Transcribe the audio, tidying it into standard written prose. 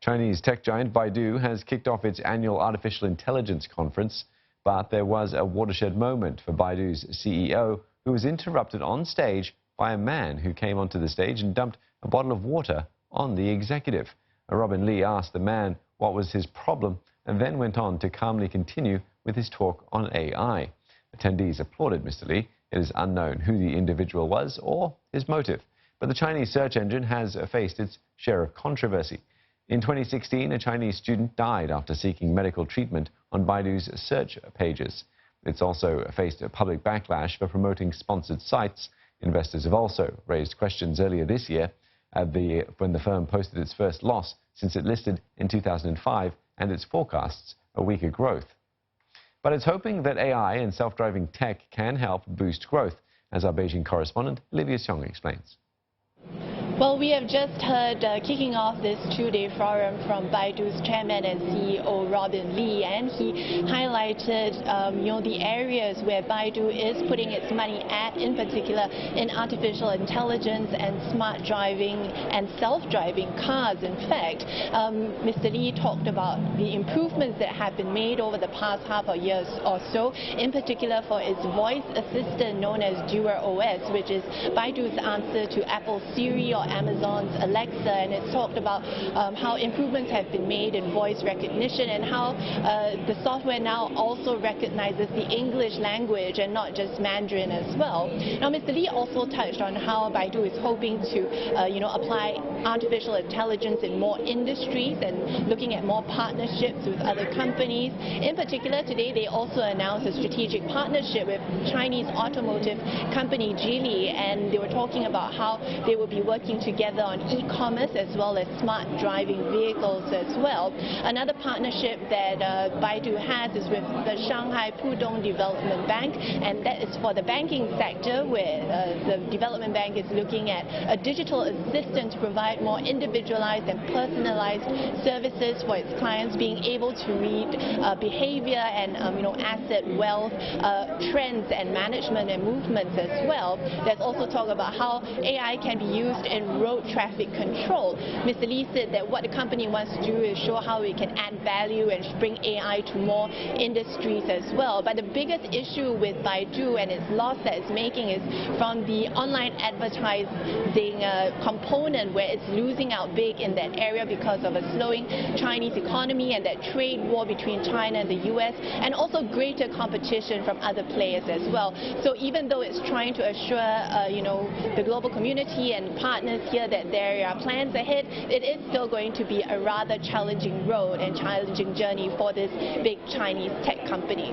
Chinese tech giant Baidu has kicked off its annual artificial intelligence conference, but there was a watershed moment for Baidu's CEO, who was interrupted on stage by a man who came onto the stage and dumped a bottle of water on the executive. Robin Lee asked the man what was his problem and then went on to calmly continue with his talk on AI. Attendees applauded Mr. Lee. It is unknown who the individual was or his motive, but the Chinese search engine has faced its share of controversy. In 2016, a Chinese student died after seeking medical treatment on Baidu's search pages. It's also faced a public backlash for promoting sponsored sites. Investors have also raised questions earlier this year when the firm posted its first loss since it listed in 2005 and its forecasts a weaker growth. But it's hoping that AI and self-driving tech can help boost growth, as our Beijing correspondent Olivia Xiong explains. Well, we have just heard kicking off this two-day forum from Baidu's chairman and CEO Robin Lee, and he highlighted the areas where Baidu is putting its money at, in particular in artificial intelligence and smart driving and self-driving cars. In fact, Mr. Lee talked about the improvements that have been made over the past half a year or so, in particular for its voice assistant known as DuerOS, which is Baidu's answer to Apple's Siri or Amazon's Alexa, and it's talked about how improvements have been made in voice recognition and how the software now also recognizes the English language and not just Mandarin as well. Now, Mr. Lee also touched on how Baidu is hoping to apply artificial intelligence in more industries and looking at more partnerships with other companies. In particular, today they also announced a strategic partnership with Chinese automotive company Geely, and they were talking about how they will be working together on e-commerce as well as smart driving vehicles as well. Another partnership that Baidu has is with the Shanghai Pudong Development Bank, and that is for the banking sector, where the development bank is looking at a digital assistant to provide more individualized and personalized services for its clients, being able to read behavior and asset wealth trends and management and movements as well. There's also talk about how AI can be used in road traffic control. Mr. Lee said that what the company wants to do is show how it can add value and bring AI to more industries as well. But the biggest issue with Baidu and its loss that it's making is from the online advertising component, where it's losing out big in that area because of a slowing Chinese economy and that trade war between China and the US, and also greater competition from other players as well. So even though it's trying to assure the global community and partners here that there are plans ahead, it is still going to be a rather challenging road and challenging journey for this big Chinese tech company.